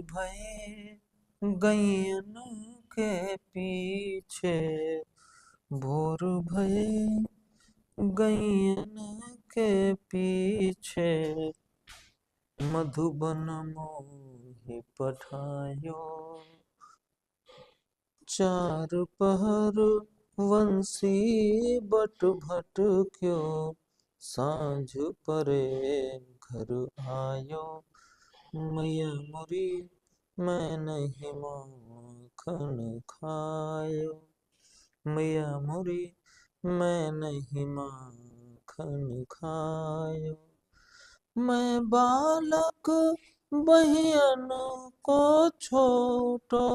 भये गैयन के पीछे, भोर भये गैयन के पीछे, मधुबन मोहि पठायो, चार पहर वंशी बट भट क्यों, सांझ परे घर आयो, मैया मोरी मैं नहीं माखन खायो, मैया मोरी मैं नहीं माखन खायो, मैं बालक बहियन को छोटो,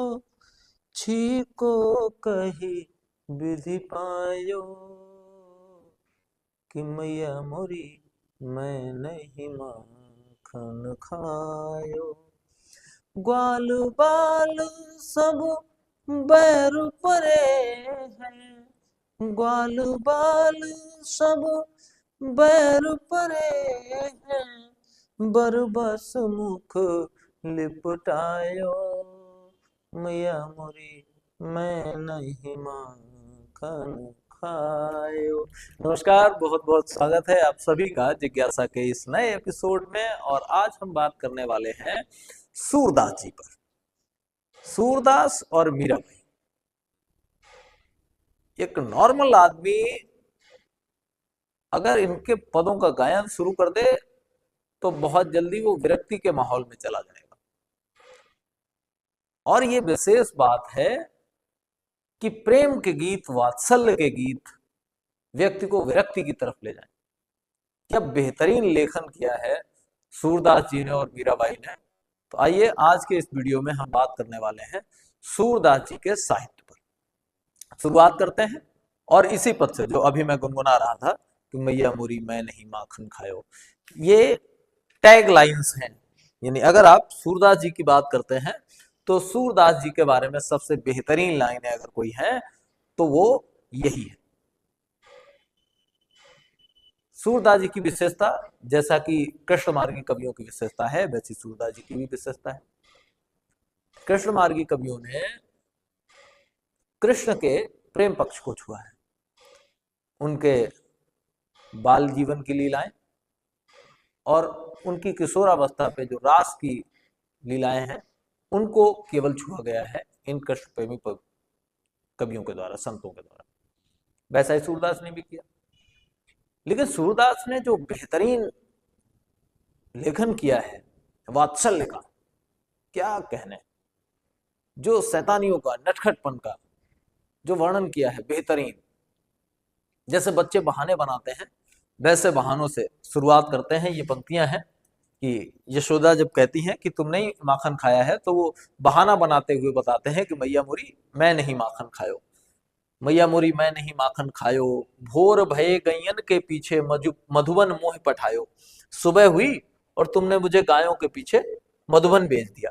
छीको कही विधि पायो, कि मैया मोरी मैं नहीं माखन खायो, ग्वाल बाल सब बैर परे हैं, ग्वाल बाल सब बैर परे हैं, बरबस मुख लिपटायो, मैया मोरी मैं नहीं माखन खायो। नमस्कार, बहुत बहुत स्वागत है आप सभी का जिज्ञासा के इस नए एपिसोड में। और आज हम बात करने वाले हैं सूरदास जी पर। सूरदास और मीराबाई, एक नॉर्मल आदमी अगर इनके पदों का गायन शुरू कर दे तो बहुत जल्दी वो विरक्ति के माहौल में चला जाएगा। और ये विशेष बात है कि प्रेम के गीत, वात्सल्य के गीत व्यक्ति को विरक्ति की तरफ ले जाए। क्या बेहतरीन लेखन किया है सूरदास जी ने और मीराबाई ने। तो आइए आज के इस वीडियो में हम बात करने वाले हैं सूरदास जी के साहित्य पर। शुरुआत करते हैं और इसी पद से जो अभी मैं गुनगुना रहा था कि मैया मोरी मैं नहीं माखन खायो, ये टैग लाइंस हैं। यानी अगर आप सूरदास जी की बात करते हैं तो सूरदास जी के बारे में सबसे बेहतरीन लाइनें अगर कोई है तो वो यही है। सूरदास जी की विशेषता जैसा कि कृष्ण मार्गी कवियों की विशेषता है, वैसी सूरदास जी की भी विशेषता है। कृष्ण मार्गी कवियों ने कृष्ण के प्रेम पक्ष को छुआ है, उनके बाल जीवन की लीलाएं और उनकी किशोरावस्था पे जो रास की लीलाएं हैं उनको केवल छुआ गया है इन कृष्ण प्रेमी कवियों के द्वारा, संतों के द्वारा। वैसा ही सूरदास ने भी किया। लेकिन सूरदास ने जो बेहतरीन लेखन किया है वात्सल्य का, क्या कहने, जो शैतानियों का, नटखटपन का जो वर्णन किया है बेहतरीन। जैसे बच्चे बहाने बनाते हैं वैसे बहानों से शुरुआत करते हैं। ये पंक्तियां हैं कि यशोदा जब कहती हैं कि तुमने ही माखन खाया है तो वो बहाना बनाते हुए बताते हैं कि मैया मोरी मैं नहीं माखन खायो, मैया मोरी मैं नहीं माखन खायो, भोर भये गैयन के पीछे मधुबन मोह पठायो, सुबह हुई और तुमने मुझे गायों के पीछे मधुबन भेज दिया,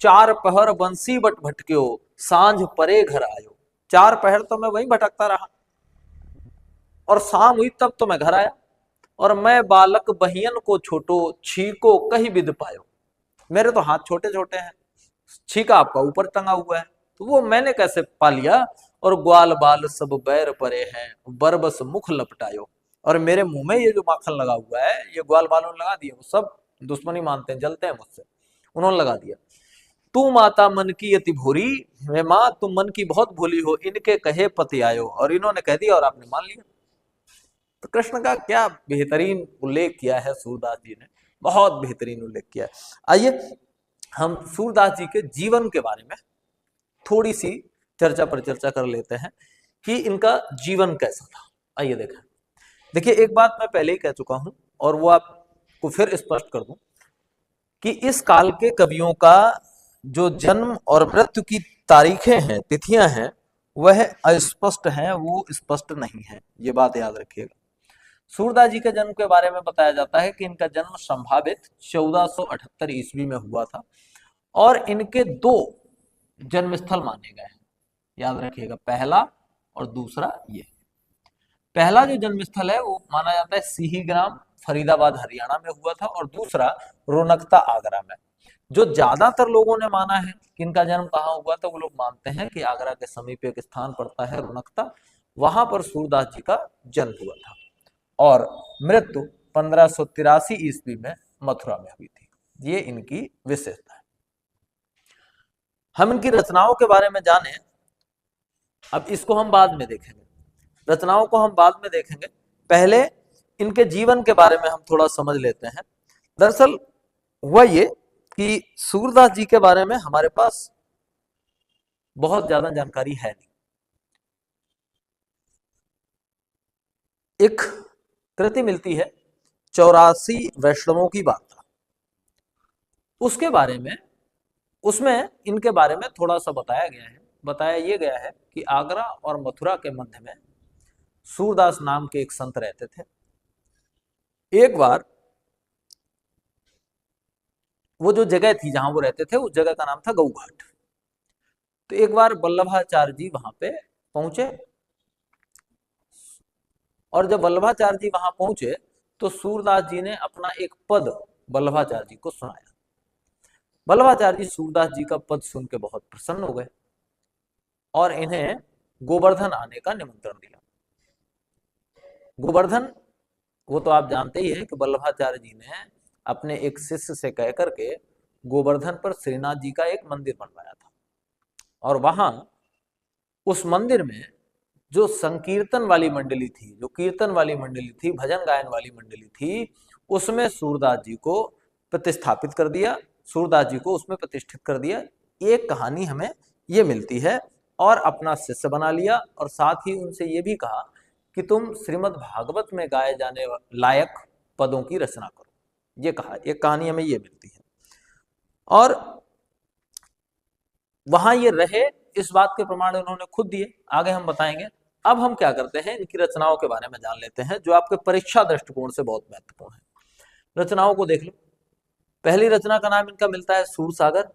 चार पहर बंसी बट भटक्यो, सांझ परे घर आयो। 4 पहर तो मैं वहीं भटकता रहा और शाम हुई तब तो मैं घर आया, और मैं बालक बहियन को छोटो, छीको कहीं विद पायो। मेरे तो हाथ छोटे छोटे हैं, छीका आपका ऊपर टंगा हुआ है, तो वो मैंने कैसे पा लिया। और ग्वाल बाल सब बैर परे हैं, बरबस मुख लपटायो। और मेरे मुंह में ये जो माखन लगा हुआ है ये ग्वाल बालों ने लगा दिया। वो सब दुश्मनी मानते हैं, जलते हैं मुझसे, उन्होंने लगा दिया। तू माता मन की अति भोरी, मैं माँ तुम मन की बहुत भोली हो, इनके कहे पति आयो। और इन्होंने कह दिया और आपने मान लिया। तो कृष्ण का क्या बेहतरीन उल्लेख किया है सूरदास जी ने, बहुत बेहतरीन उल्लेख किया है। आइए हम सूरदास जी के जीवन के बारे में थोड़ी सी चर्चा पर चर्चा कर लेते हैं कि इनका जीवन कैसा था। आइए देखें। देखिए, एक बात मैं पहले ही कह चुका हूं और वो आपको फिर स्पष्ट कर दूं कि इस काल के कवियों का जो जन्म और मृत्यु की तारीखें हैं, तिथियां हैं, वह अस्पष्ट हैं, वो स्पष्ट नहीं है। ये बात याद रखिएगा। सूरदास जी के जन्म के बारे में बताया जाता है कि इनका जन्म संभावित 1478 ईस्वी में हुआ था और इनके 2 जन्मस्थल माने गए हैं। याद रखिएगा, पहला और दूसरा। ये पहला जो जन्मस्थल है वो माना जाता है सिही ग्राम, फरीदाबाद, हरियाणा में हुआ था, और दूसरा रोनकता, आगरा में। जो ज्यादातर लोगों ने माना है कि इनका जन्म कहाँ हुआ था, वो लोग मानते हैं कि आगरा के समीप एक स्थान पड़ता है रुनकता, वहां पर सूरदास जी का जन्म हुआ था और मृत्यु 1583 ईस्वी में मथुरा में हुई थी। ये इनकी विशेषता है। हम इनकी रचनाओं के बारे में जाने, अब इसको हम बाद में देखेंगे, रचनाओं को हम बाद में देखेंगे, पहले इनके जीवन के बारे में हम थोड़ा समझ लेते हैं। दरअसल हुआ ये कि सूरदास जी के बारे में हमारे पास बहुत ज्यादा जानकारी है नहीं। एक कृति मिलती है 84 वैष्णवों की वार्ता, उसके बारे में, उसमें इनके बारे में थोड़ा सा बताया गया है। बताया ये गया है कि आगरा और मथुरा के मध्य में सूरदास नाम के एक संत रहते थे। एक बार वो जो जगह थी जहां वो रहते थे, उस जगह का नाम था गौघाट। तो एक बार वल्लभाचार्य जी वहां पे पहुंचे, और जब वल्लभाचार्य जी वहां पहुंचे तो सूरदास जी ने अपना एक पद वल्लभाचार्य जी को सुनाया। वल्लभाचार्य जी सूरदास जी का पद सुन के बहुत प्रसन्न हो गए और इन्हें गोवर्धन आने का निमंत्रण दिया। गोवर्धन, वो तो आप जानते ही हैं कि वल्लभाचार्य जी ने अपने एक शिष्य से कह करके गोवर्धन पर श्रीनाथ जी का एक मंदिर बनवाया था, और वहां उस मंदिर में जो संकीर्तन वाली मंडली थी, जो कीर्तन वाली मंडली थी, भजन गायन वाली मंडली थी, उसमें सूरदास जी को प्रतिस्थापित कर दिया, सूरदास जी को उसमें प्रतिष्ठित कर दिया। एक कहानी हमें ये मिलती है, और अपना शिष्य बना लिया, और साथ ही उनसे ये भी कहा कि तुम श्रीमद् भागवत में गाए जाने लायक पदों की रचना करो। ये कहा, एक कहानी हमें ये मिलती है। और वहां ये रहे, इस बात के प्रमाण उन्होंने खुद दिए, आगे हम बताएंगे। अब हम क्या करते हैं, इनकी रचनाओं के बारे में जान लेते हैं, जो आपके परीक्षा दृष्टिकोण से बहुत महत्वपूर्ण है। रचनाओं को देख लो। पहली रचना का नाम इनका मिलता है सूरसागर,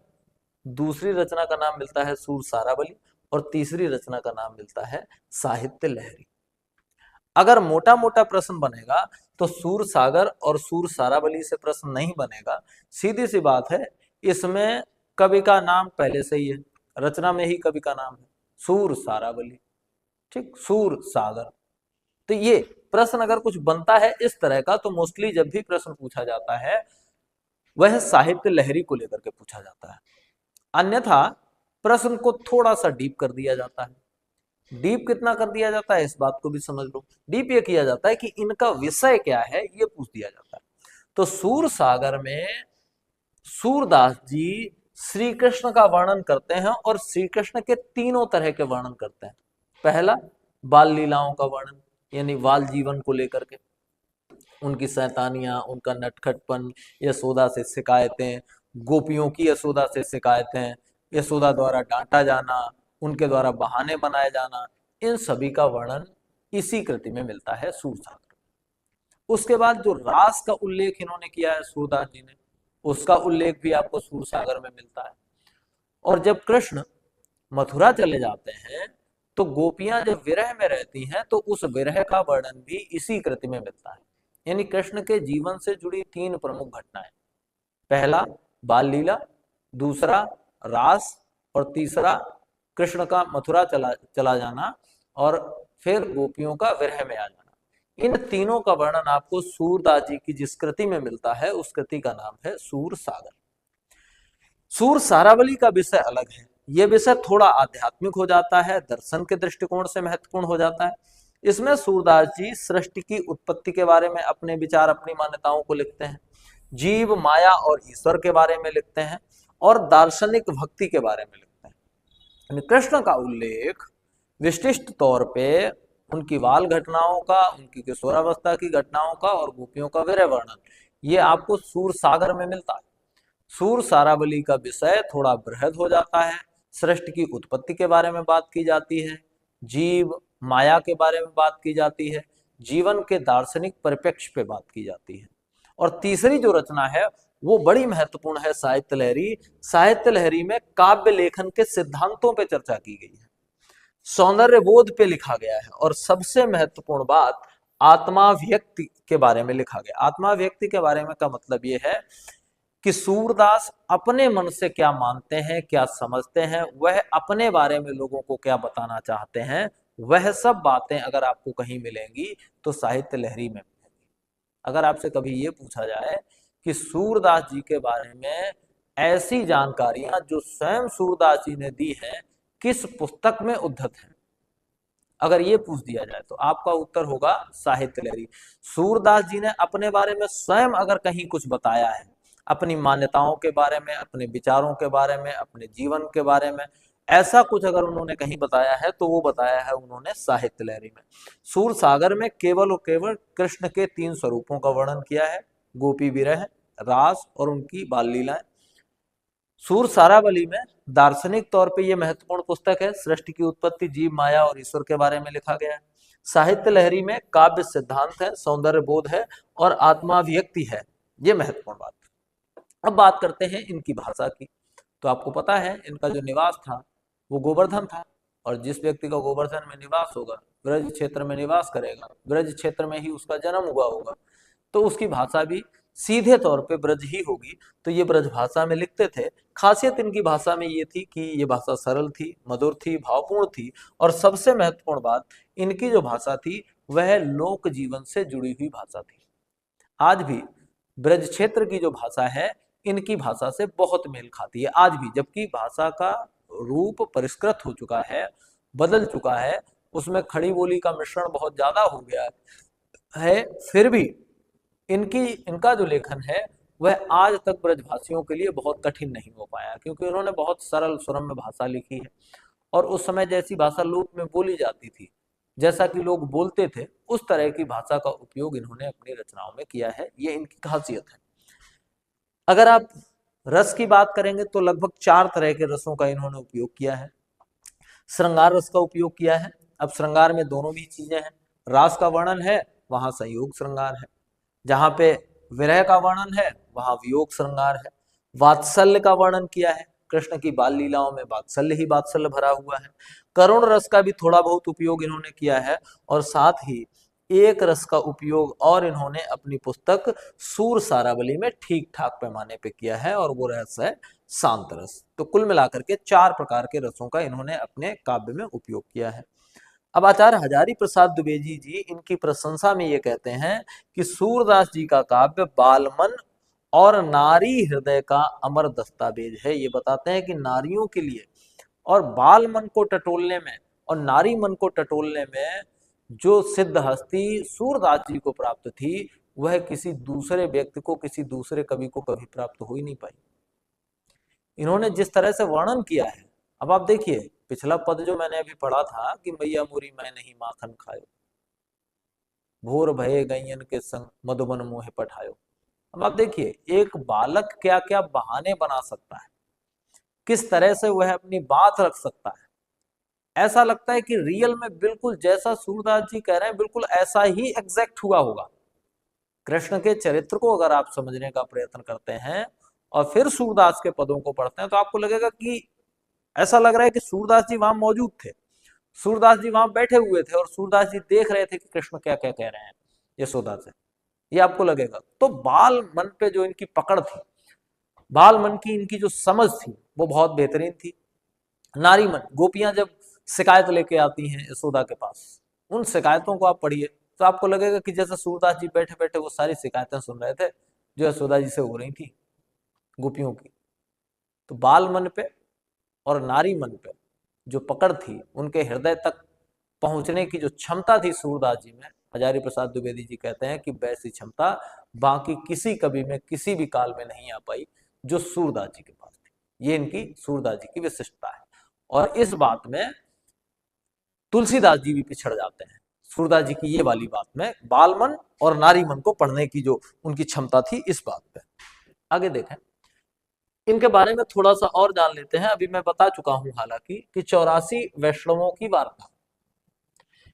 दूसरी रचना का नाम मिलता है सूर सारावली, और तीसरी रचना का नाम मिलता है साहित्य लहरी। अगर मोटा मोटा प्रश्न बनेगा तो सूर सागर और सूर सारावली से प्रश्न नहीं बनेगा। सीधी सी बात है, इसमें कवि का नाम पहले से ही है, रचना में ही कवि का नाम है सूर सारावली, ठीक, सूर सागर। तो ये प्रश्न अगर कुछ बनता है इस तरह का, तो मोस्टली जब भी प्रश्न पूछा जाता है वह साहित्य लहरी को लेकर के पूछा जाता है। अन्यथा प्रश्न को थोड़ा सा डीप कर दिया जाता है। डीप कितना कर दिया जाता है, इस बात को भी समझ लो। डीप ये किया जाता है कि इनका विषय क्या है, ये पूछ दिया जाता है। तो सूर सागर में सूरदास जी श्री कृष्ण का वर्णन करते हैं, और श्री कृष्ण के तीनों तरह के वर्णन करते हैं। पहला, बाल लीलाओं का वर्णन, यानी बाल जीवन को लेकर के, उनकी शैतानियां, उनका नटखटपन, यशोदा से शिकायतें, गोपियों की यशोदा से शिकायतें, यशोदा द्वारा डांटा जाना, उनके द्वारा बहाने बनाए जाना, इन सभी का वर्णन इसी कृति में मिलता है सूरसागर। उसके बाद जो रास का उल्लेख इन्होंने किया है सूरदास जी ने, उसका उल्लेख भी आपको सूरसागर में मिलता है। और जब कृष्ण मथुरा चले जाते हैं तो गोपियां जब विरह में रहती हैं, तो उस विरह का वर्णन भी इसी कृति में मिलता है। यानी कृष्ण के जीवन से जुड़ी तीन प्रमुख घटनाएं, पहला बाल लीला, दूसरा रास, और तीसरा कृष्ण का मथुरा चला जाना, और फिर गोपियों का विरह में आ जाना। इन तीनों का वर्णन आपको सूरदास जी की जिस कृति में मिलता है, उस कृति का नाम है सूर सागर। सूर सारावली का विषय अलग है। यह विषय थोड़ा आध्यात्मिक हो जाता है, दर्शन के दृष्टिकोण से महत्वपूर्ण हो जाता है। इसमें सूरदास जी सृष्टि की उत्पत्ति के बारे में अपने विचार, अपनी मान्यताओं को लिखते हैं, जीव, माया और ईश्वर के बारे में लिखते हैं, और दार्शनिक भक्ति के बारे में लिखते हैं। कृष्ण का उल्लेख विशिष्ट तौर पे उनकी बाल घटनाओं का, उनकी किशोरावस्था की घटनाओं का, और गोपियों का विरह वर्णन, ये आपको सूर सागर में मिलता है। सूर सारावली का विषय थोड़ा बृहद हो जाता है, सृष्टि की उत्पत्ति के बारे में बात की जाती है, जीव, माया के बारे में बात की जाती है, जीवन के दार्शनिक परिप्रेक्ष्य पे बात की जाती है। और तीसरी जो रचना है वो बड़ी महत्वपूर्ण है, साहित्य लहरी। साहित्य लहरी में काव्य लेखन के सिद्धांतों पे चर्चा की गई है, सौंदर्य बोध पे लिखा गया है, और सबसे महत्वपूर्ण बात, आत्माव्यक्ति के बारे में लिखा गया। आत्माव्यक्ति के बारे में का मतलब ये है कि सूरदास अपने मन से क्या मानते हैं, क्या समझते हैं, वह अपने बारे में लोगों को क्या बताना चाहते हैं, वह सब बातें अगर आपको कहीं मिलेंगी तो साहित्य लहरी में मिलेंगी। अगर आपसे कभी ये पूछा जाए कि सूरदास जी के बारे में ऐसी जानकारियां जो स्वयं सूरदास जी ने दी हैं किस पुस्तक में उद्धत है, अगर ये पूछ दिया जाए तो आपका उत्तर होगा साहित्य लहरी। सूरदास जी ने अपने बारे में स्वयं अगर कहीं कुछ बताया है, अपनी मान्यताओं के बारे में, अपने विचारों के बारे में, अपने जीवन के बारे में, ऐसा कुछ अगर उन्होंने कहीं बताया है तो वो बताया है उन्होंने साहित्य लहरी में। सूर सागर में केवल और केवल कृष्ण के 3 स्वरूपों का वर्णन किया है, गोपी विरह, रास और उनकी बाल लीलाएं। सूर सारावली में दार्शनिक तौर पे ये महत्वपूर्ण पुस्तक है, सृष्टि की उत्पत्ति, जीव, माया और ईश्वर के बारे में लिखा गया है। साहित्य लहरी में काव्य सिद्धांत है, सौंदर्य बोध है और आत्माभिव्यक्ति है, ये महत्वपूर्ण बात। अब बात करते हैं इनकी भाषा की। तो आपको पता है इनका जो निवास था वो गोवर्धन था, और जिस व्यक्ति का गोवर्धन में निवास होगा, ब्रज क्षेत्र में निवास करेगा, ब्रज क्षेत्र में ही उसका जन्म हुआ होगा, तो उसकी भाषा भी सीधे तौर पे ब्रज ही होगी। तो ये ब्रज भाषा में लिखते थे। खासियत इनकी भाषा में ये थी कि ये भाषा सरल थी, मधुर थी, भावपूर्ण थी, और सबसे महत्वपूर्ण बात, इनकी जो भाषा थी वह लोक जीवन से जुड़ी हुई भाषा थी। आज भी ब्रज क्षेत्र की जो भाषा है इनकी भाषा से बहुत मेल खाती है आज भी, जबकि भाषा का रूप परिष्कृत हो चुका है, बदल चुका है, उसमें खड़ी बोली का मिश्रण बहुत ज्यादा हो गया है, फिर भी इनका जो लेखन है वह आज तक ब्रजभाषियों के लिए बहुत कठिन नहीं हो पाया, क्योंकि उन्होंने बहुत सरल सुरम्य भाषा लिखी है, और उस समय जैसी भाषा लोक में बोली जाती थी, जैसा कि लोग बोलते थे, उस तरह की भाषा का उपयोग इन्होंने अपनी रचनाओं में किया है। ये इनकी खासियत है। अगर आप रस की बात करेंगे तो लगभग 4 तरह के रसों का इन्होंने उपयोग किया है। श्रृंगार रस का उपयोग किया है। अब श्रृंगार में दोनों भी चीजें हैं, रास का वर्णन है वहां संयोग श्रृंगार है, जहां पे विरह का वर्णन है वहां वियोग श्रृंगार है। वात्सल्य का वर्णन किया है, कृष्ण की बाल लीलाओं में वात्सल्य ही वात्सल्य भरा हुआ है। करुण रस का भी थोड़ा बहुत उपयोग इन्होंने किया है, और साथ ही एक रस का उपयोग और इन्होंने अपनी पुस्तक सूर सारावली में ठीक ठाक पैमाने पे किया है, और वो रस है शांत रस। तो कुल मिलाकर के 4 प्रकार के रसों का इन्होंने अपने काव्य में उपयोग किया है। अब आचार्य हजारी प्रसाद द्विवेदी जी इनकी प्रशंसा में ये कहते हैं कि सूरदास जी का काव्य बालमन और नारी हृदय का अमर दस्तावेज है। ये बताते हैं कि नारियों के लिए और बाल मन को टटोलने में और नारी मन को टटोलने में जो सिद्ध हस्ती सूरदास जी को प्राप्त थी, वह किसी दूसरे व्यक्ति को, किसी दूसरे कवि को कभी प्राप्त हो ही नहीं पाई। इन्होंने जिस तरह से वर्णन किया है, अब आप देखिए पिछला पद जो मैंने अभी पढ़ा था कि मैया मोरी मैं नहीं माखन खायो, भोर भये गैयन के संग मधुबन मोहे पठायो। अब आप देखिए एक बालक क्या क्या बहाने बना सकता है, किस तरह से वह अपनी बात रख सकता है। ऐसा लगता है कि रियल में बिल्कुल जैसा सूरदास जी कह रहे हैं बिल्कुल ऐसा ही एग्जैक्ट हुआ होगा। कृष्ण के चरित्र को अगर आप समझने का प्रयत्न करते हैं और फिर सूरदास के पदों को पढ़ते हैं तो आपको लगेगा कि ऐसा लग रहा है कि सूरदास जी वहां मौजूद थे, सूरदास जी वहां बैठे हुए थे और सूरदास जी देख रहे थे कि कृष्ण क्या क्या कह रहे हैं यशोदा से, ये आपको लगेगा। तो बाल मन पे जो इनकी पकड़ थी, बाल मन की इनकी जो समझ थी वो बहुत बेहतरीन थी। नारी मन, गोपियां जब शिकायत लेके आती हैं यशोदा के पास, उन शिकायतों को आप पढ़िए तो आपको लगेगा कि जैसे सूरदास जी बैठे बैठे वो सारी शिकायतें सुन रहे थे जो यशोदा जी से हो रही थी गोपियों की। तो बाल मन पे और नारी मन पे जो पकड़ थी, उनके हृदय तक पहुंचने की जो क्षमता थी सूरदास जी में, हजारी प्रसाद द्विवेदी जी कहते हैं कि वैसी क्षमता बाकी किसी कवि में किसी भी काल में नहीं आ पाई जो सूरदास जी के पास थी। ये इनकी सूरदास जी की विशिष्टता है, और इस बात में तुलसीदास जी भी पिछड़ जाते हैं सूरदास जी की ये वाली बात में, बाल मन और नारी मन को पढ़ने की जो उनकी क्षमता थी इस बात पे। आगे देखें, इनके बारे में थोड़ा सा और जान लेते हैं। अभी मैं बता चुका हूं हालांकि कि 84 वैष्णवों की वार्ता,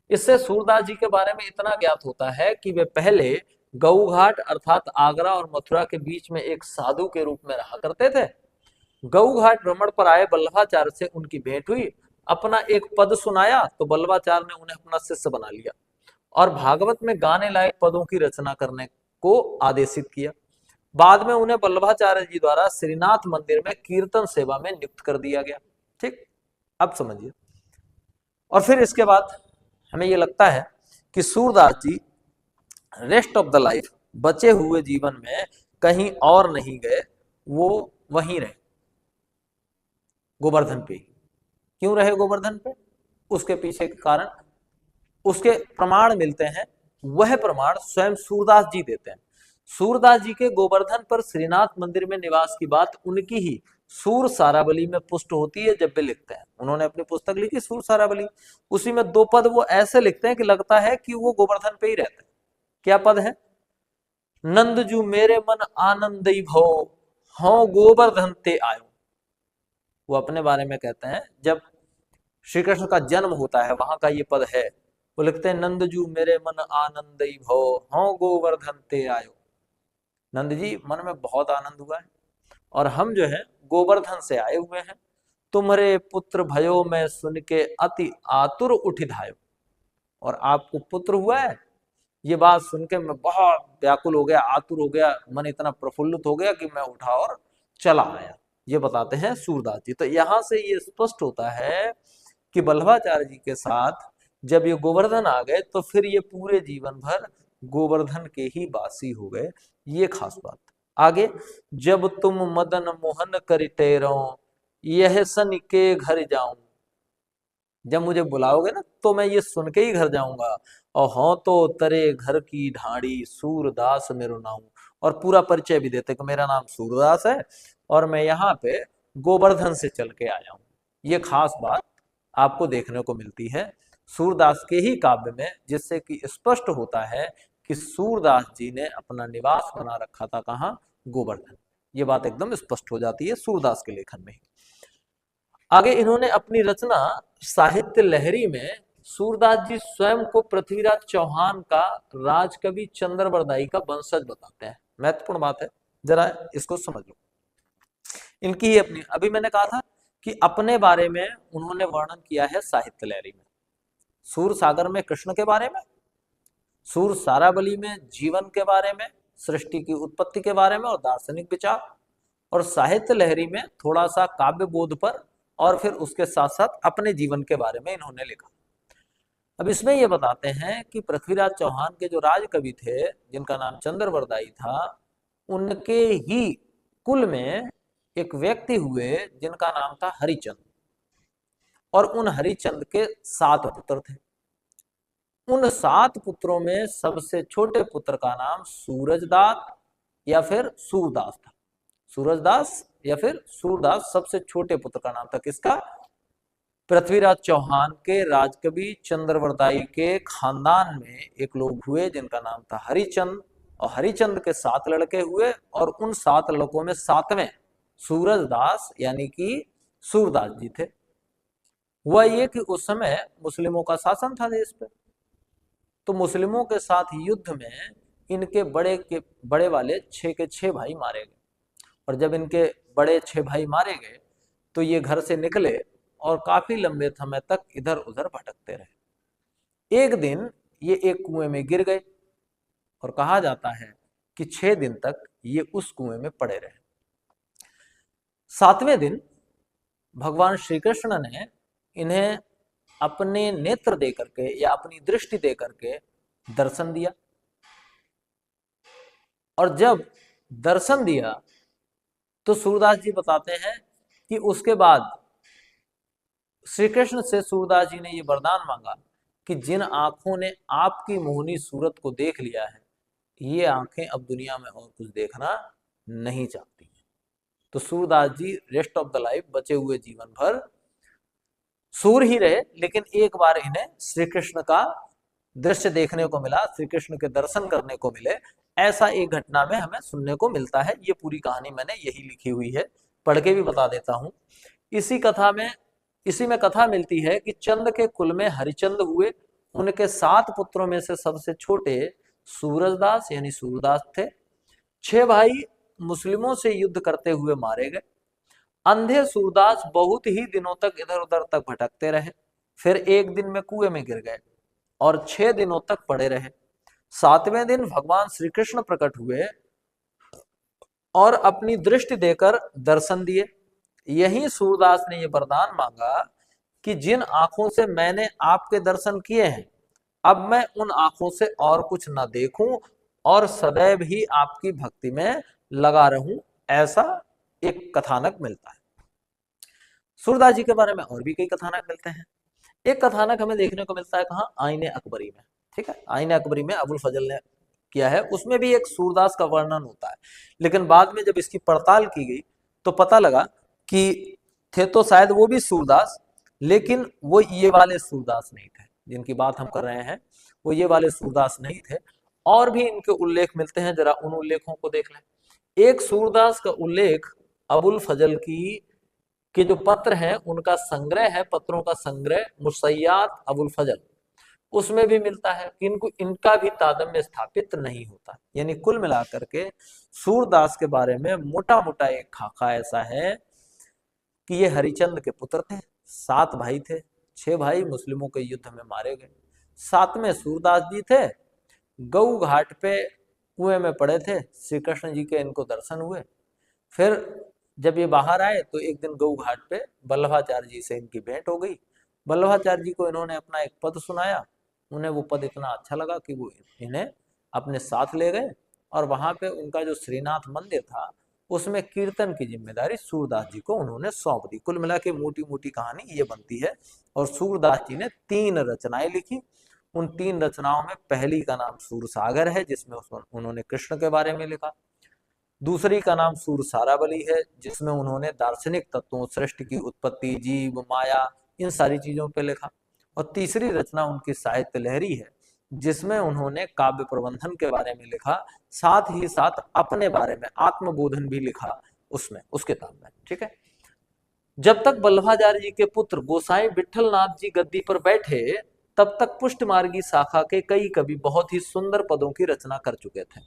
इससे सूरदास जी के बारे में इतना ज्ञात होता है कि वे पहले गऊ घाट अर्थात आगरा और मथुरा के बीच में एक साधु के रूप में रहा करते थे। गऊ घाट भ्रमण पर आए बल्लभाचार्य से उनकी भेंट हुई, अपना एक पद सुनाया तो बल्लभाचार्य ने उन्हें अपना शिष्य बना लिया और भागवत में गाने लायक पदों की रचना करने को आदेशित किया। बाद में उन्हें वल्लभाचार्य जी द्वारा श्रीनाथ मंदिर में कीर्तन सेवा में नियुक्त कर दिया गया। ठीक, अब समझिए। और फिर इसके बाद हमें यह लगता है कि सूरदास जी रेस्ट ऑफ द लाइफ, बचे हुए जीवन में कहीं और नहीं गए, वो वहीं रहे, गोवर्धन पे। क्यों रहे गोवर्धन पे? उसके पीछे के कारण, उसके प्रमाण मिलते हैं। वह प्रमाण स्वयं सूरदास जी देते हैं। सूरदास जी के गोवर्धन पर श्रीनाथ मंदिर में निवास की बात उनकी ही सूर सारावली में पुष्ट होती है। जब वे लिखते हैं, उन्होंने अपनी पुस्तक लिखी सूर सारावली, उसी में 2 पद वो ऐसे लिखते हैं कि लगता है कि वो गोवर्धन पे ही रहते हैं। क्या पद है? नंदजू मेरे मन आनंदई भो, हाँ गोवर्धन ते आयो। वो अपने बारे में कहते हैं, जब श्री कृष्ण का जन्म होता है, वहां का ये पद है। वो लिखते हैं, नंदजू मेरे मन आनंदई भो, हाँ गोवर्धन ते आयो। नंद जी, मन में बहुत आनंद हुआ है और हम जो है गोवर्धन से आए हुए हैं। तुम्हारे पुत्र भयो में सुन के अति आतुर उठ धायो। और आपको पुत्र हुआ है, ये बात सुन के मैं बहुत व्याकुल हो गया, आतुर हो गया, मन इतना प्रफुल्लित हो गया कि मैं उठा और चला आया। ये बताते हैं सूरदास जी। तो यहां से ये स्पष्ट होता है कि वल्लभाचार्य जी के साथ जब ये गोवर्धन आ गए तो फिर ये पूरे जीवन भर गोवर्धन के ही वासी हो गए। ये खास बात। आगे, जब तुम मदन मोहन करते रहो, यह सन के घर जाऊं। जब मुझे बुलाओगे ना तो मैं ये सुन के ही घर जाऊंगा। और हाँ तो तरे घर की ढाड़ी सूरदास मेरो नाम। और पूरा परिचय भी देते कि मेरा नाम सूरदास है और मैं यहाँ पे गोवर्धन से चल के आया हूँ। ये खास बात आपको देखने को मिलती है सूरदास के ही काव्य में, जिससे कि स्पष्ट होता है कि सूरदास जी ने अपना निवास बना रखा था कहाँ? गोवर्धन। ये बात एकदम स्पष्ट हो जाती है सूरदास के लेखन में ही। आगे इन्होंने अपनी रचना साहित्य लहरी में सूरदास जी स्वयं को पृथ्वीराज चौहान का राजकवि चंद्रवरदाई का वंशज बताते हैं। महत्वपूर्ण बात है, जरा इसको समझ लो। इनकी ही अपनी, अभी मैंने कहा था कि अपने बारे में उन्होंने वर्णन किया है साहित्य लहरी में, सूर सागर में कृष्ण के बारे में, सूर सारावली में जीवन के बारे में, सृष्टि की उत्पत्ति के बारे में और दार्शनिक विचार, और साहित्य लहरी में थोड़ा सा काव्य बोध पर, और फिर उसके साथ साथ अपने जीवन के बारे में इन्होंने लिखा। अब इसमें यह बताते हैं कि पृथ्वीराज चौहान के जो राजकवि थे, जिनका नाम चंद्रवरदाई था, उनके ही कुल में एक व्यक्ति हुए जिनका नाम था हरिचंद। और उन हरिचंद के 7 पुत्र थे। उन 7 पुत्रों में सबसे छोटे पुत्र का नाम सूरजदास या फिर सूरदास था। सूरजदास या फिर सूरदास सबसे छोटे पुत्र का नाम था। किसका? पृथ्वीराज चौहान के राजकवि चंद्रवरदाई के खानदान में एक लोग हुए जिनका नाम था हरिचंद। और हरिचंद के 7 लड़के हुए और उन 7 लड़कों में 7वें सूरजदास यानी कि सूरदास जी थे। हुआ ये कि उस समय मुस्लिमों का शासन था देश पे, तो मुस्लिमों के साथ युद्ध में इनके बड़े वाले 6 के 6 भाई मारे गए। और जब इनके बड़े 6 भाई मारे गए तो ये घर से निकले और काफी लंबे समय तक इधर उधर भटकते रहे। एक दिन ये एक कुएं में गिर गए और कहा जाता है कि 6 दिन तक ये उस कुएं में पड़े रहे। 7वें दिन भगवान श्री कृष्ण ने इन्हें अपने नेत्र दे करके या अपनी दृष्टि दे करके दर्शन दिया। और जब दर्शन दिया तो सूरदास जी बताते हैं कि उसके बाद श्री कृष्ण से सूरदास जी ने यह वरदान मांगा कि जिन आंखों ने आपकी मोहनी सूरत को देख लिया है, ये आंखें अब दुनिया में और कुछ देखना नहीं चाहती। तो सूरदास जी रेस्ट ऑफ द लाइफ, बचे हुए जीवन भर सूर ही रहे, लेकिन एक बार इन्हें श्री कृष्ण का दृश्य देखने को मिला, श्री कृष्ण के दर्शन करने को मिले। ऐसा एक घटना में हमें सुनने को मिलता है। ये पूरी कहानी मैंने यही लिखी हुई है, पढ़ के भी बता देता हूं। इसी में कथा मिलती है कि चंद के कुल में हरिचंद हुए। उनके 7 पुत्रों में से सबसे छोटे सूरजदास यानी सूरदास थे। 6 भाई मुस्लिमों से युद्ध करते हुए मारे गए। अंधे सूरदास बहुत ही दिनों तक इधर उधर तक भटकते रहे। फिर एक दिन में कुएं में गिर गए और 6 दिनों तक पड़े रहे। 7वें दिन भगवान श्री कृष्ण प्रकट हुए और अपनी दृष्टि देकर दर्शन दिए। यही सूरदास ने यह वरदान मांगा कि जिन आंखों से मैंने आपके दर्शन किए हैं, अब मैं उन आंखों से और कुछ न देखूं और सदैव ही आपकी भक्ति में लगा रहूं, ऐसा एक कथानक मिलता है। सूरदास जी के बारे में और भी कई कथानक मिलते हैं। एक कथानक हमें देखने को मिलता है कहाँ, आईने अकबरी में। ठीक है, आईने अकबरी में अबुल फजल ने किया है, उसमें भी एक सूरदास का वर्णन होता है। लेकिन बाद में जब इसकी पड़ताल की गई तो पता लगा कि थे तो शायद वो भी सूरदास, लेकिन वो ये वाले सूरदास नहीं थे जिनकी बात हम कर रहे हैं, वो ये वाले सूरदास नहीं थे। और भी इनके उल्लेख मिलते हैं, जरा उन उल्लेखों को देख लें। एक सूरदास का उल्लेख अबुल फजल की के जो पत्र हैं उनका संग्रह है, पत्रों का संग्रह मुसय्यात अबुल फजल, उसमें भी मिलता है कि इनको इनका भी तादम्य स्थापित नहीं होता। यानी कुल मिलाकर के सूरदास के बारे में मोटा मोटा एक खाका ऐसा है कि ये हरिचंद के पुत्र थे, 7 भाई थे, 6 भाई मुस्लिमों के युद्ध में मारे गए, 7वें सूरदास जी थे। गऊ घाट पे कुएं में पड़े थे, श्री कृष्ण जी के इनको दर्शन हुए। फिर जब ये बाहर आए तो एक दिन गऊ घाट पे वल्लभाचार्य जी से इनकी भेंट हो गई। वल्लभाचार्य जी को इन्होंने अपना एक पद सुनाया, उन्हें वो पद इतना अच्छा लगा कि वो इन्हें अपने साथ ले गए और वहां पे उनका जो श्रीनाथ मंदिर था उसमें कीर्तन की जिम्मेदारी सूरदास जी को उन्होंने सौंप दी। कुल मिला के मोटी मोटी कहानी ये बनती है। और सूरदास जी ने 3 रचनाएं लिखी। उन 3 रचनाओं में पहली का नाम सूरसागर है, जिसमें उन्होंने कृष्ण के बारे में लिखा। दूसरी का नाम सूरसारावली है, जिसमें उन्होंने दार्शनिक तत्वों, सृष्टि की उत्पत्ति, जीव, माया, इन सारी चीजों पे लिखा। और तीसरी रचना उनकी साहित्य लहरी है, जिसमें उन्होंने काव्य प्रबंधन के बारे में लिखा, साथ ही साथ अपने बारे में आत्मबोधन भी लिखा उसमें, उस किताब में। ठीक है, जब तक वल्लभाचार्य जी के पुत्र गोसाई विठल नाथ जी गद्दी पर बैठे, तब तक पुष्ट मार्गी शाखा के कई कवि बहुत ही सुंदर पदों की रचना कर चुके थे।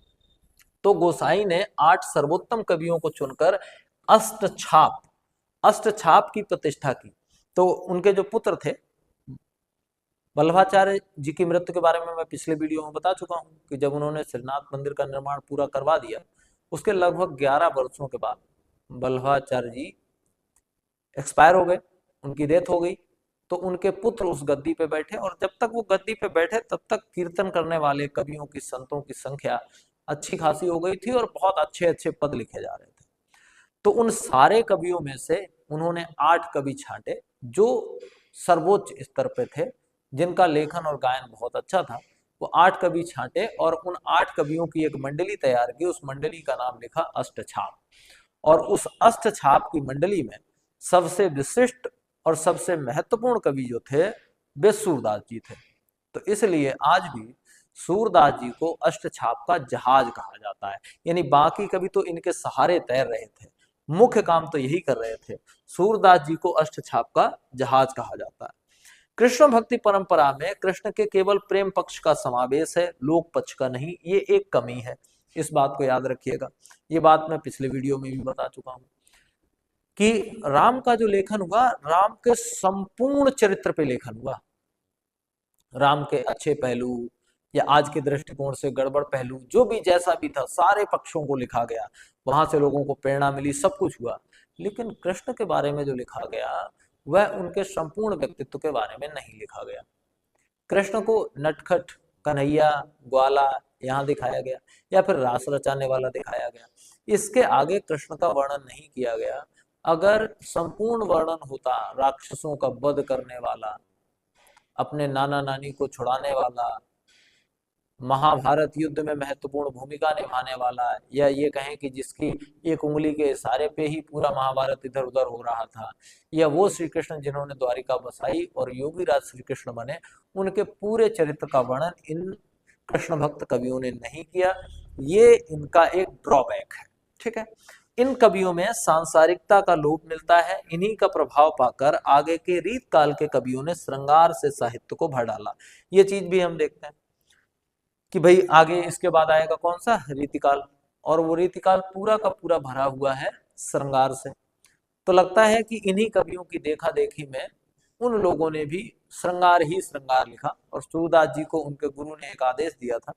तो गोसाई ने 8 सर्वोत्तम कवियों को चुनकर अष्टछाप की प्रतिष्ठा की। तो उनके जो पुत्र थे, वल्लभाचार्य जी की मृत्यु के बारे में मैं पिछले वीडियो में बता चुका हूं कि जब उन्होंने श्रीनाथ मंदिर का निर्माण पूरा करवा दिया, उसके लगभग 11 वर्षों के बाद वल्लभाचार्य जी एक्सपायर हो गए, उनकी डेथ हो गई। तो उनके पुत्र उस गद्दी पे बैठे, और जब तक वो गद्दी पे बैठे तब तक कीर्तन करने वाले कवियों की, संतों की संख्या अच्छी खासी हो गई थी और बहुत अच्छे अच्छे पद लिखे जा रहे थे। तो उन सारे कवियों में से उन्होंने 8 कवि छांटे जो सर्वोच्च स्तर पे थे, जिनका लेखन और गायन बहुत अच्छा था। वो 8 कवि छांटे और उन 8 कवियों की एक मंडली तैयार की। उस मंडली का नाम लिखा अष्टछाप। और उस अष्टछाप की मंडली में सबसे विशिष्ट और सबसे महत्वपूर्ण कवि जो थे वे सूरदास जी थे। तो इसलिए आज भी सूरदास जी को अष्टछाप का जहाज कहा जाता है। यानी बाकी कवि तो इनके सहारे तैर रहे थे, मुख्य काम तो यही कर रहे थे। सूरदास जी को अष्टछाप का जहाज कहा जाता है। कृष्ण भक्ति परंपरा में कृष्ण के केवल प्रेम पक्ष का समावेश है, लोक पक्ष का नहीं। ये एक कमी है, इस बात को याद रखिएगा। ये बात मैं पिछले वीडियो में भी बता चुका हूं कि राम का जो लेखन हुआ, राम के संपूर्ण चरित्र पे लेखन हुआ। राम के अच्छे पहलू या आज के दृष्टिकोण से गड़बड़ पहलू, जो भी जैसा भी था, सारे पक्षों को लिखा गया। वहां से लोगों को प्रेरणा मिली, सब कुछ हुआ। लेकिन कृष्ण के बारे में जो लिखा गया वह उनके संपूर्ण व्यक्तित्व के बारे में नहीं लिखा गया। कृष्ण को नटखट, कन्हैया, ग्वाला यहाँ दिखाया गया, या फिर रास रचाने वाला दिखाया गया। इसके आगे कृष्ण का वर्णन नहीं किया गया। अगर संपूर्ण वर्णन होता, राक्षसों का वध करने वाला, अपने नाना नानी को छुड़ाने वाला, महाभारत युद्ध में महत्वपूर्ण भूमिका निभाने वाला, या ये कहें कि जिसकी एक उंगली के इशारे पे ही पूरा महाभारत इधर उधर हो रहा था, या वो श्री कृष्ण जिन्होंने द्वारिका बसाई और योगी राज श्री कृष्ण बने, उनके पूरे चरित्र का वर्णन इन कृष्ण भक्त कवियों ने नहीं किया। ये इनका एक ड्रॉबैक है। ठीक है, इन कवियों में सांसारिकता का लोप मिलता है। इन्हीं का प्रभाव पाकर आगे के रीत काल के कवियों ने श्रृंगार से साहित्य को भर डाला। ये चीज भी हम देखते हैं कि भाई आगे इसके बाद आएगा कौन सा, रीतिकाल, और वो रीतिकाल पूरा का पूरा भरा हुआ है श्रृंगार से। तो लगता है कि इन्हीं कवियों की देखा देखी में उन लोगों ने भी श्रृंगार ही श्रृंगार लिखा। और सूरदास जी को उनके गुरु ने एक आदेश दिया था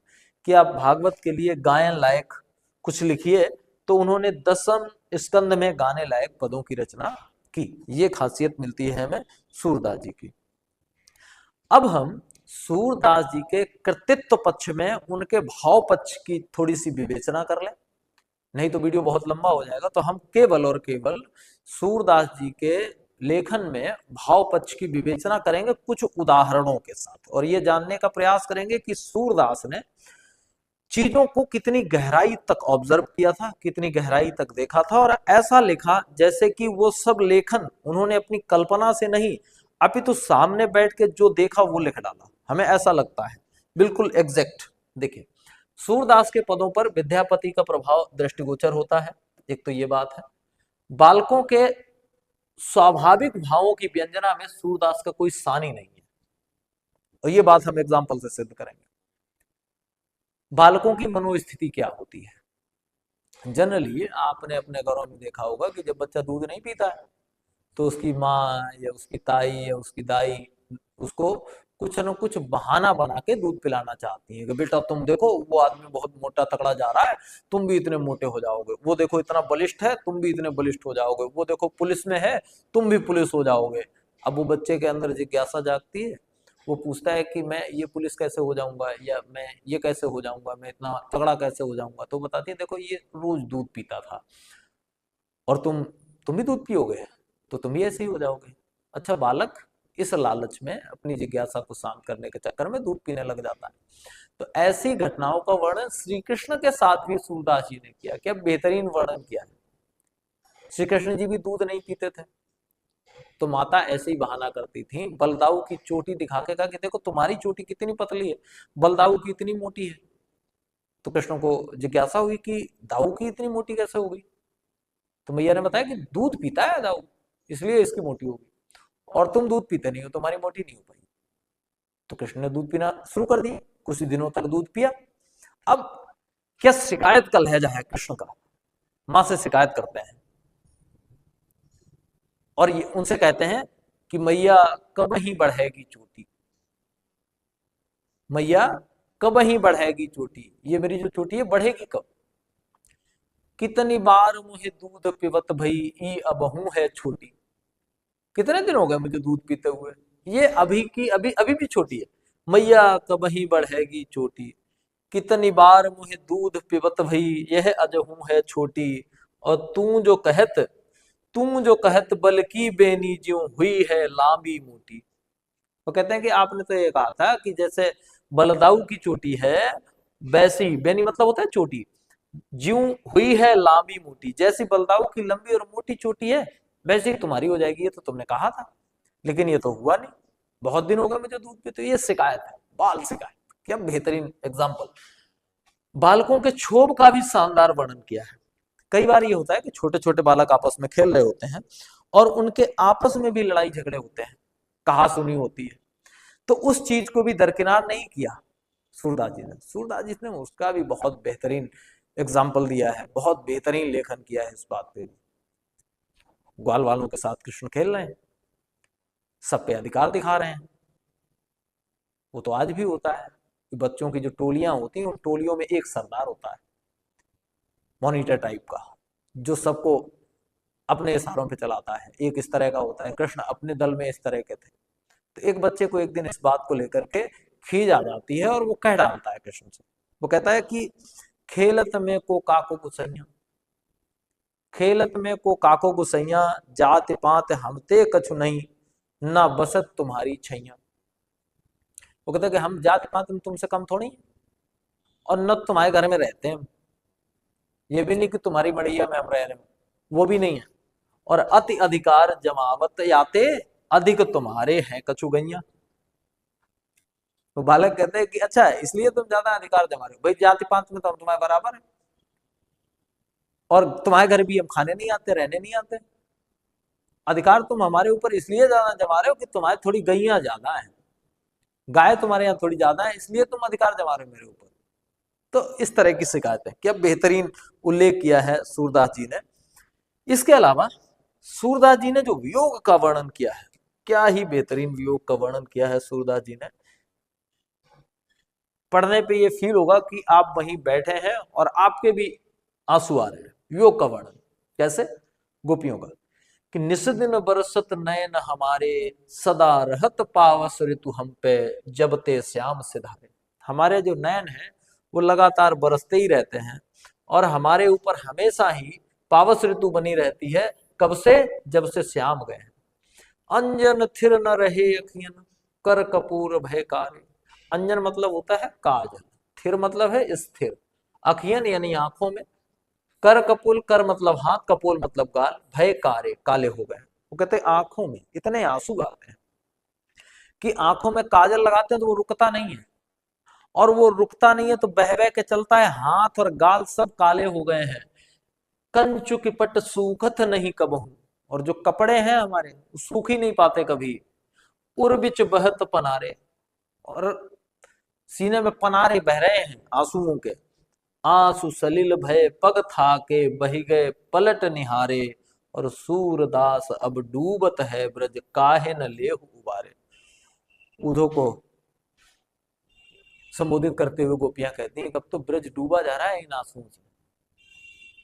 कि आप भागवत के लिए गायन लायक कुछ लिखिए, तो उन्होंने दसम स्कंद में गाने लायक पदों की रचना की। ये खासियत मिलती है हमें सूरदास जी की। अब हम सूरदास जी के कृतित्व पक्ष में उनके भाव पक्ष की थोड़ी सी विवेचना कर लें, नहीं तो वीडियो बहुत लंबा हो जाएगा। तो हम केवल और केवल सूरदास जी के लेखन में भाव पक्ष की विवेचना करेंगे कुछ उदाहरणों के साथ, और ये जानने का प्रयास करेंगे कि सूरदास ने चीजों को कितनी गहराई तक ऑब्जर्व किया था, कितनी गहराई तक देखा था, और ऐसा लिखा जैसे कि वो सब लेखन उन्होंने अपनी कल्पना से नहीं अपितु सामने बैठ के जो देखा वो लिख डाला। हमें ऐसा लगता है बिल्कुल एग्जैक्ट। देखिए, सूरदास के पदों पर विद्यापति का प्रभाव दृष्टिगोचर होता है, एक तो ये बात है। बालकों के स्वाभाविक भावों की व्यंजना में सूरदास का कोई सानी नहीं है, और ये बात हम एग्जाम्पल से सिद्ध करेंगे। बालकों की मनोस्थिति क्या होती है? जनरली आपने अपने घरों में देखा होगा कि जब बच्चा दूध नहीं पीता है तो उसकी माँ या उसकी ताई या उसकी दाई उसको कुछ न कुछ बहाना बना के दूध पिलाना चाहती है कि बेटा तुम देखो वो आदमी बहुत मोटा तगड़ा जा रहा है, तुम भी इतने मोटे हो जाओगे। वो देखो इतना बलिष्ठ है, तुम भी इतने बलिष्ठ हो जाओगे। वो देखो पुलिस में है, तुम भी पुलिस हो जाओगे। अब वो बच्चे के अंदर जिज्ञासा जागती है, वो पूछता है कि मैं ये पुलिस कैसे हो जाऊंगा, या मैं ये कैसे हो जाऊंगा, मैं इतना तगड़ा कैसे हो जाऊंगा। तो बताती है देखो ये रोज दूध पीता था और तुम भी दूध पियोगे तो तुम भी ऐसे ही हो जाओगे। अच्छा, बालक इस लालच में अपनी जिज्ञासा को शांत करने के चक्कर में दूध पीने लग जाता है। तो ऐसी घटनाओं का वर्णन श्री कृष्ण के साथ भी सूरदास जी ने किया। क्या बेहतरीन वर्णन किया है। श्री कृष्ण जी भी दूध नहीं पीते थे, तो माता ऐसे ही बहाना करती थी, बलदाऊ की चोटी दिखा के कहा कि देखो तुम्हारी चोटी कितनी पतली है, बलदाऊ की इतनी मोटी है। तो कृष्ण को जिज्ञासा हुई कि दाऊ की इतनी मोटी कैसे हो गई। तो मैया ने बताया कि दूध पीता है दाऊ, इसलिए इसकी मोटी होगी, और तुम दूध पीते नहीं हो, तुम्हारी मोटी नहीं हो पाई। तो कृष्ण ने दूध पीना शुरू कर दिया, कुछ ही दिनों तक दूध पिया। अब क्या शिकायत का लहजा है कृष्ण का, मां से शिकायत करते हैं और ये उनसे कहते हैं कि मैया कब ही बढ़ेगी चोटी, मैया कब ही बढ़ेगी चोटी, ये मेरी जो चोटी है बढ़ेगी कब। कितनी बार मुझे दूध पिबत भई ई अबहू है छोटी, कितने दिन हो गए मुझे दूध पीते हुए, ये अभी की अभी अभी भी छोटी है। मैया कब ही बढ़ेगी चोटी, कितनी बार मुझे दूध पिबत भई यह अजहू है छोटी, और तू जो कहत बल्कि बेनी ज्यों हुई है लांबी मोटी। वो कहते हैं कि आपने तो ये कहा था कि जैसे बलदाऊ की चोटी है वैसी, बेनी मतलब होता है चोटी, ज्यों हुई है लांबी मोटी, जैसी बलदाऊ की लंबी और मोटी चोटी है वैसे ही तुम्हारी हो जाएगी। ये तो तुमने कहा था, लेकिन ये तो हुआ नहीं, बहुत दिन हो गए मुझे दूध पीते। ये शिकायत है, बाल शिकायत। क्या बेहतरीन एग्जाम्पल। बालकों के क्षोभ का भी शानदार वर्णन किया है। कई बार ये होता है कि छोटे छोटे बालक आपस में खेल रहे होते हैं और उनके आपस में भी लड़ाई झगड़े होते हैं, कहा सुनी होती है, तो उस चीज को भी दरकिनार नहीं किया सूरदास जी ने। सूरदास जी ने उसका भी बहुत बेहतरीन एग्जाम्पल दिया है, बहुत बेहतरीन लेखन किया है इस बात पे। ग्वाल वालों के साथ कृष्ण खेल रहे हैं, सब पे अधिकार दिखा रहे हैं। वो तो आज भी होता है कि बच्चों की जो टोलियां होती हैं उन टोलियों में एक सरदार होता है, मॉनिटर टाइप का, जो सबको अपने इशारों पे चलाता है। एक इस तरह का होता है, कृष्ण अपने दल में इस तरह के थे। तो एक बच्चे को एक दिन इस बात को लेकर के खीज आ जाती है और वो कह डालता है कृष्ण से। वो कहता है कि खेलत में को काको गुसैया, खेलत में को काको गुसैया, जात पात हमते कछु नहीं, ना बसत तुम्हारी छैया। वो कहता है कि हम जात पात में तुमसे कम थोड़ी, और न तुम्हारे घर में रहते हैं, ये भी नहीं कि तुम्हारी मड़ैया में हम रह रहे हो, वो भी नहीं है। और अति अधिकार जमावत याते, अधिक तुम्हारे हैं कछु गैया। तो बालक कहते हैं कि अच्छा इसलिए तुम ज्यादा अधिकार जमा रहे हो, भाई जाति पात में तो हम तुम्हारे बराबर है, और तुम्हारे घर भी हम खाने नहीं आते, रहने नहीं आते। अधिकार तुम हमारे ऊपर इसलिए ज्यादा जमा रहे हो कि तुम्हारे थोड़ी गैया ज्यादा है, गाय तुम्हारे यहाँ थोड़ी ज्यादा है, इसलिए तुम अधिकार जमा रहे हो मेरे ऊपर। तो इस तरह की शिकायत है। क्या बेहतरीन उल्लेख किया है सूरदास जी ने। इसके अलावा सूरदास जी ने जो वियोग का वर्णन किया है, क्या ही बेहतरीन वियोग का वर्णन किया है सूरदास जी ने। पढ़ने पे ये फील होगा कि आप वहीं बैठे हैं और आपके भी आंसू आ रहे हैं। योग का वर्णन कैसे, गोपियों का, कि निस दिन बरसत नयन हमारे, सदा रहत पावस ऋतु हम पे, जब ते श्याम सिधारे। हमारे जो नयन है वो लगातार बरसते ही रहते हैं और हमारे ऊपर हमेशा ही पावस ऋतु बनी रहती है। कब से, जब से श्याम गए हैं। अंजन थिर न रहे अखियन, कर कपूर भयकारे। अंजन मतलब होता है काजल, थिर मतलब है स्थिर, अखियन यानी आंखों में, कर कपूल, कर मतलब हाथ, कपूल मतलब गाल, भय कारे काले हो गए। वो कहते हैं आंखों में इतने आंसू आते हैं कि आंखों में काजल लगाते हैं तो वो रुकता नहीं है, और वो रुकता नहीं है तो बह बह के चलता है, हाथ और गाल सब काले हो गए हैं। कंचु की पट सूखत नहीं कबहू, और जो कपड़े हैं हमारे सूख ही नहीं पाते कभी। उर्बिच बहत पनारे, और सीने में पनारे बह रहे हैं आंसुओं के। आंसू सलिल भय पग था के, बही गए पलट निहारे, और सूरदास अब डूबत है ब्रज, काहे न लेहु उबारे। उधो को संबोधित करते हुए गोपियां कहती हैं, कब तो ब्रज डूबा जा रहा है इन आंसुओं से,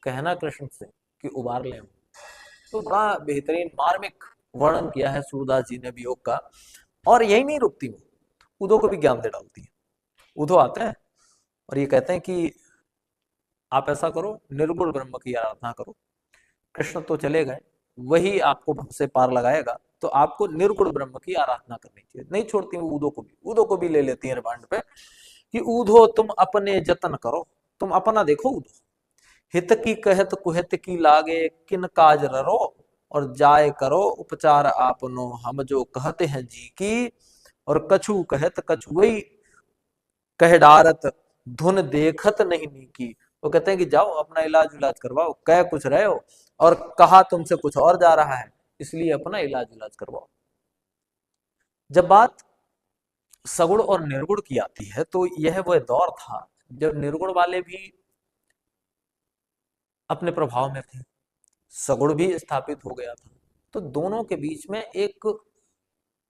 कहना कृष्ण से कि उबार ले। तो बड़ा बेहतरीन मार्मिक वर्णन किया है सूरदास जी ने वियोग का। और यही नहीं रुकती, वो उधो को भी ज्ञान दे डालती है। उधो आते हैं और ये कहते हैं कि आप ऐसा करो, निर्गुण ब्रह्म की आराधना करो। कृष्ण तो चले गए, वही आपको भव से पार लगाएगा, तो आपको निर्गुण ब्रह्म की आराधना करनी चाहिए। नहीं छोड़ती वो उधो को भी ले लेती है रिमांड पे कि उधो तुम अपने जतन करो, तुम अपना देखो उधो। हित की कहत कुहित की लागे, किन काज ररो, और जाय करो उपचार आपनो, हम जो कहते हैं जी की, और कछु कहत कछुई कह डारत, धुन देखत नहीं नीकी। वो कहते हैं कि जाओ अपना इलाज इलाज करवाओ, कह कुछ रहे हो और कहा तुमसे कुछ और जा रहा है, इसलिए अपना इलाज इलाज करवाओ। जब बात सगुण और निर्गुण की आती है तो यह वह दौर था जब निर्गुण वाले भी अपने प्रभाव में थे, सगुण भी स्थापित हो गया था। तो दोनों के बीच में एक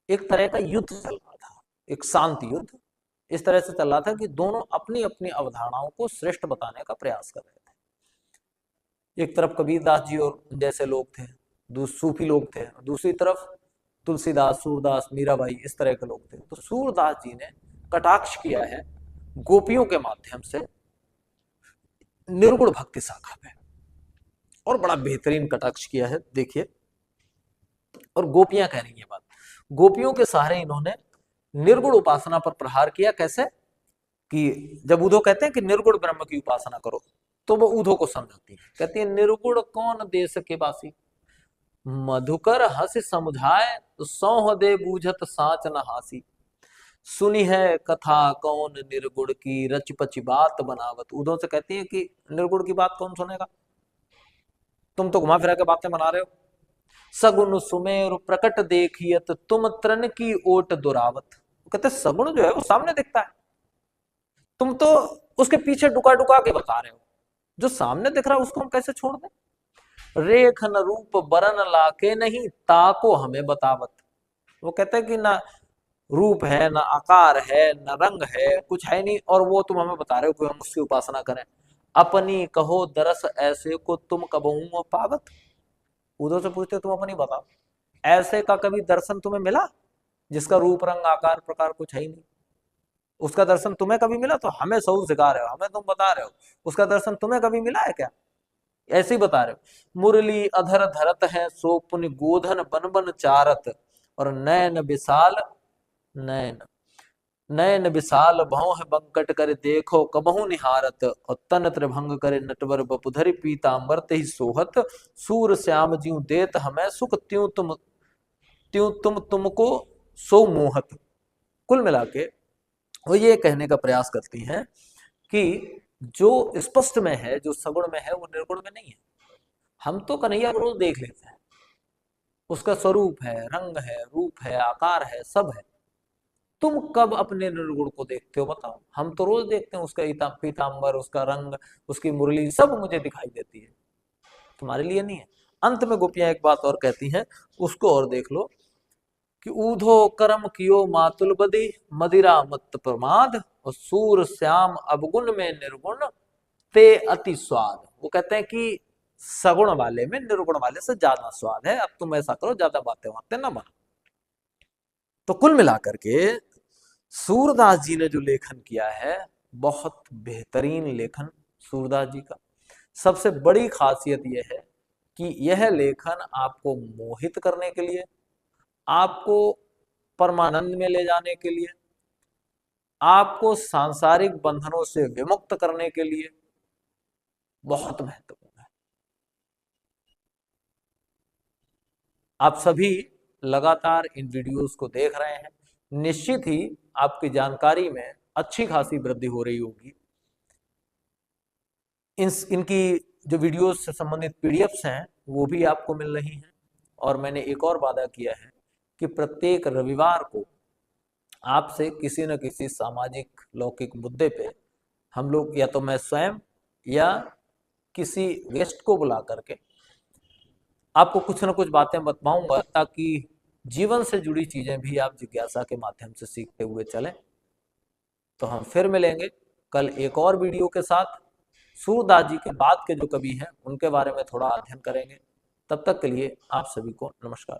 तरह का युद्ध चल रहा था, एक शांति युद्ध इस तरह से चल रहा था कि दोनों अपनी अपनी अवधारणाओं को श्रेष्ठ बताने का प्रयास कर रहे थे। एक तरफ कबीरदास जी और जैसे लोग थे, सूफी लोग थे, दूसरी तरफ तुलसीदास, सूरदास, मीराबाई, इस तरह के लोग थे। तो सूरदास जी ने कटाक्ष किया है गोपियों के माध्यम से निर्गुण भक्ति शाखा पे, और बड़ा बेहतरीन कटाक्ष किया है, देखिए। और गोपियां कह रही है बात, गोपियों के सहारे इन्होंने निर्गुण उपासना पर प्रहार किया। कैसे कि जब उधो कहते हैं कि निर्गुण ब्रह्म की उपासना करो, तो वो उधो को समझाती है, कहती है निर्गुण कौन देश के वासी, मधुकर हंस समझाए, तो सौह दे बूझत साच न हासी। सुनी है कथा कौन निर्गुण की, रच पच बात बनावत। उधो से कहती है कि निर्गुण की बात कौन सुनेगा, तुम तो घुमा फिरा के बातें बना रहे हो। सगुन सुमेर प्रकट देखियत, तुम तृण की ओट दुरावत। कहते सगुन जो है वो सामने दिखता है, तुम तो उसके पीछे डुका डुका के बता रहे हो, जो सामने दिख रहा है उसको हम कैसे छोड़ दें। रेख न रूप बरन लाके नहीं, ताको हमें बतावत। वो कहते हैं कि ना रूप है, ना आकार है, ना रंग है, कुछ है नहीं, और वो तुम हमें बता रहे हो कि हम उसकी उपासना करें। अपनी कहो दरस ऐसे को, तुम कबहू पावत। उधर से पूछते तुम अपनी बताओ, ऐसे का कभी दर्शन तुम्हें मिला जिसका रूप रंग आकार प्रकार कुछ है ही नहीं, उसका दर्शन तुम्हें कभी मिला? तो हमें सब सिखा रहे हो, हमें तुम बता रहे हो, उसका दर्शन तुम्हें कभी मिला है क्या? ऐसे ही बता रहे हो। मुरली अधर धरत है, सो पुन गोधन बन बन चारत, और नयन विशाल नयन नयन विशाल भौ है बंकट कर, देखो कबहू निहारत, और तन त्रिभंग करे नटवर बपुधरि, पीतांबर ते ही सोहत, सूर श्याम जीव देत हमें सुख, त्यों तुम तुमको सो मोहत। कुल मिला के वो ये कहने का प्रयास करती हैं कि जो स्पष्ट में है, जो सगुण में है, वो निर्गुण में नहीं है। हम तो कन्हैया को रोज देख लेते हैं, उसका स्वरूप है, रंग है, रूप है, आकार है, सब है। तुम कब अपने निर्गुण को देखते हो बताओ? हम तो रोज देखते हैं, उसका पीतांबर, उसका रंग, उसकी मुरली सब मुझे दिखाई देती है, तुम्हारे लिए नहीं है। अंत में गोपियां एक बात और कहती हैं, उसको और देख लो कि ऊधो कर्म कियो मातुल बदी, मदिरा मत प्रमाद, और सूर श्याम अवगुण में निर्गुण, ते अति स्वाद। वो कहते हैं कि सगुण वाले में निर्गुण वाले से ज्यादा स्वाद है। अब तुम ऐसा करो, ज्यादा बातें बातें ना बनो। तो कुल मिलाकर के सूरदास जी ने जो लेखन किया है, बहुत बेहतरीन लेखन सूरदास जी का। सबसे बड़ी खासियत यह है कि यह लेखन आपको मोहित करने के लिए, आपको परमानंद में ले जाने के लिए, आपको सांसारिक बंधनों से विमुक्त करने के लिए बहुत महत्वपूर्ण है। आप सभी लगातार इन वीडियोस को देख रहे हैं, निश्चित ही आपकी जानकारी में अच्छी खासी वृद्धि हो रही होगी। इनकी जो वीडियोस से संबंधित पीडीएफ्स हैं वो भी आपको मिल रही हैं। और मैंने एक और वादा किया है कि प्रत्येक रविवार को आपसे किसी न किसी सामाजिक लौकिक मुद्दे पे हम लोग, या तो मैं स्वयं या किसी गेस्ट को बुला करके आपको कुछ न कुछ बातें बताऊंगा, ताकि जीवन से जुड़ी चीजें भी आप जिज्ञासा के माध्यम से सीखते हुए चलें। तो हम फिर मिलेंगे कल एक और वीडियो के साथ। सूरदास जी के बाद के जो कवि हैं उनके बारे में थोड़ा अध्ययन करेंगे। तब तक के लिए आप सभी को नमस्कार।